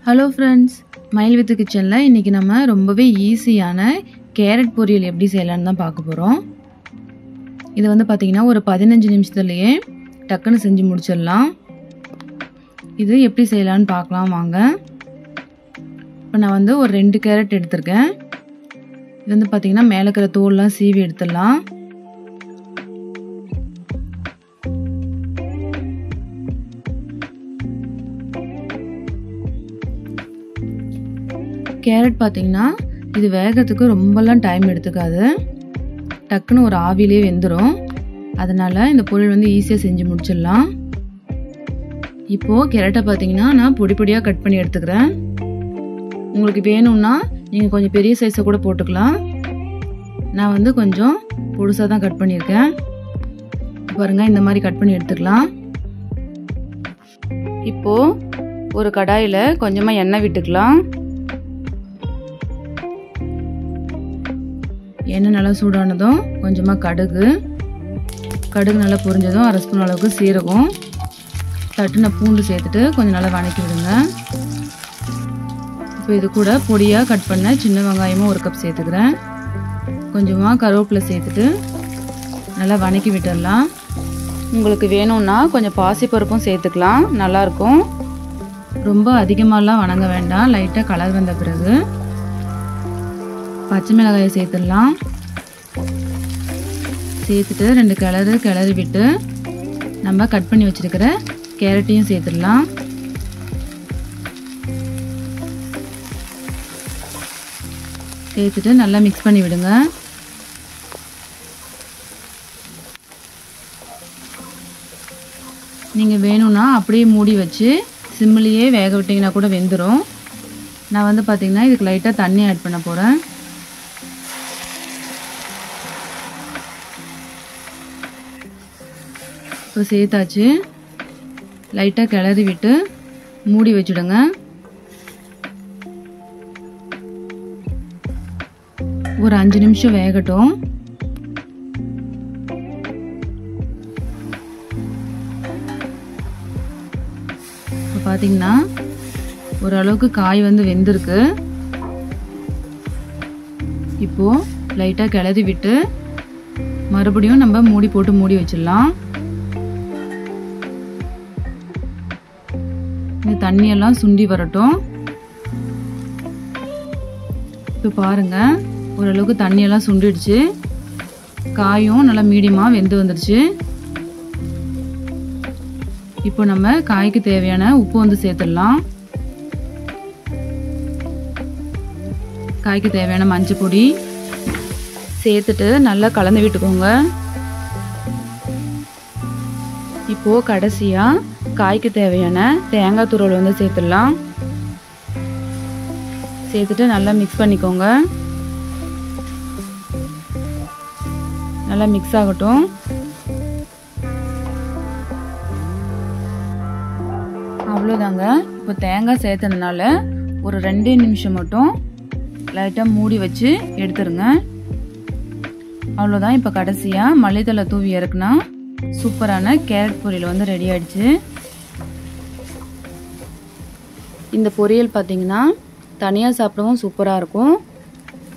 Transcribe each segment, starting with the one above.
Hello friends, smile with கிச்சனில் இன்றைக்கி நம்ம ரொம்பவே ஈஸியான கேரட் பொரியல் எப்படி செய்யலான்னு தான் பார்க்க போகிறோம். இது வந்து பார்த்திங்கன்னா ஒரு 15 நிமிஷத்துலேயே டக்குன்னு செஞ்சு முடிச்சிடலாம். இது எப்படி செய்யலான்னு பார்க்கலாம் வாங்க. இப்போ நான் வந்து ஒரு 2 கேரட் எடுத்திருக்கேன். இது வந்து பார்த்திங்கன்னா மேலே இருக்கிற தோல்லாம் சீவி எடுத்துடலாம். கேரட் பார்த்திங்கன்னா இது வேகிறதுக்கு ரொம்பலாம் டைம் எடுத்துக்காது, டக்குன்னு ஒரு ஆவிலே வெந்துடும். அதனால் இந்த பொரியல் வந்து ஈஸியாக செஞ்சு முடிச்சிடலாம். இப்போது கேரட்டை பார்த்திங்கன்னா நான் பொடி பொடியாக கட் பண்ணி எடுத்துக்கிறேன். உங்களுக்கு வேணும்னா நீங்கள் கொஞ்சம் பெரிய சைஸை கூட போட்டுக்கலாம். நான் வந்து கொஞ்சம் பொடுசாக தான் கட் பண்ணியிருக்கேன். பாருங்கள், இந்த மாதிரி கட் பண்ணி எடுத்துக்கலாம். இப்போது ஒரு கடாயில் கொஞ்சமாக எண்ணெய் விட்டுக்கலாம். எண்ணெய் நல்லா சூடானதும் கொஞ்சமாக கடுகு நல்லா பொரிஞ்சதும் 1/2 ஸ்பூன் அளவுக்கு சீரகம், தட்டுன பூண்டு சேர்த்துட்டு கொஞ்சம் நல்லா வதக்கி விடுங்க. இப்போ இது கூட பொடியாக கட் பண்ண சின்ன வெங்காயமும் 1 கப் சேர்த்துக்கிறேன். கொஞ்சமாக கருவேப்பிலை சேர்த்துட்டு நல்லா வதக்கி விட்டுடலாம். உங்களுக்கு வேணும்னா கொஞ்சம் பாசிப்பருப்பும் சேர்த்துக்கலாம், நல்லாயிருக்கும். ரொம்ப அதிகமாகலாம் வதங்க வேண்டாம், லைட்டாக கலர் வந்த பிறகு பச்சை மிளகாயை சேர்த்துடலாம். சேர்த்துட்டு 2 கிளறி விட்டு நம்ம கட் பண்ணி வச்சுருக்கிற கேரட்டையும் சேர்த்துடலாம். சேர்த்துட்டு நல்லா மிக்ஸ் பண்ணி விடுங்க. நீங்கள் வேணும்னா அப்படியே மூடி வச்சு சிம்மிலேயே வேக விட்டிங்கன்னா கூட வெந்துடும். நான் வந்து பார்த்திங்கன்னா இதுக்கு லைட்டாக தண்ணி ஆட் பண்ண போகிறேன். இப்போ சேர்த்தாச்சு. லைட்டாக கிளறி விட்டு மூடி வச்சுடுங்க. ஒரு 5 நிமிஷம் வேகட்டும். இப்போ பார்த்தீங்கன்னா ஓரளவுக்கு காய் வந்து வெந்திருக்கு. இப்போது லைட்டாக கிளறி விட்டு மறுபடியும் நம்ம மூடி போட்டு மூடி வச்சிடலாம். இந்த தண்ணியெல்லாம் சுண்டி வரட்டும். இப்போ பாருங்கள், ஓரளவுக்கு தண்ணியெல்லாம் சுண்டிடுச்சு. காயும் நல்லா மீடியமாக வெந்து வந்துடுச்சு. இப்போ நம்ம காய்க்கு தேவையான உப்பு வந்து சேர்த்துடலாம். காய்க்கு தேவையான மஞ்சள் பொடி சேர்த்துட்டு நல்லா கலந்து விட்டுக்கோங்க. இப்போது கடைசியாக காய்க்கு தேவையான தேங்காய் துருவல் வந்து சேர்த்துடலாம். சேர்த்துட்டு நல்லா மிக்ஸ் பண்ணிக்கோங்க. நல்லா மிக்ஸ் ஆகட்டும். அவ்வளோதாங்க. இப்போ தேங்காய் சேர்த்ததுனால ஒரு 2 நிமிஷம் மட்டும் லைட்டாக மூடி வச்சு எடுத்துருங்க. அவ்வளோதான். இப்போ கடைசியாக மல்லித்தலை தூவி இறக்குனா சூப்பரான கேரட் பொரியல் வந்து ரெடி ஆயிடுச்சு. இந்த பொரியல் பார்த்திங்கன்னா தனியாக சாப்பிடவும் சூப்பராக இருக்கும்.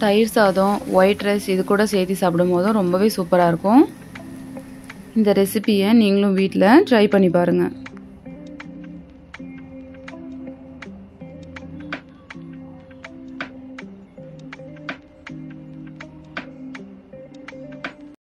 தயிர் சாதம், ஒயிட் ரைஸ் இது கூட சேர்த்து சாப்பிடும் போதும் ரொம்பவே சூப்பராக இருக்கும். இந்த ரெசிபியை நீங்களும் வீட்டில் ட்ரை பண்ணி பாருங்கள்.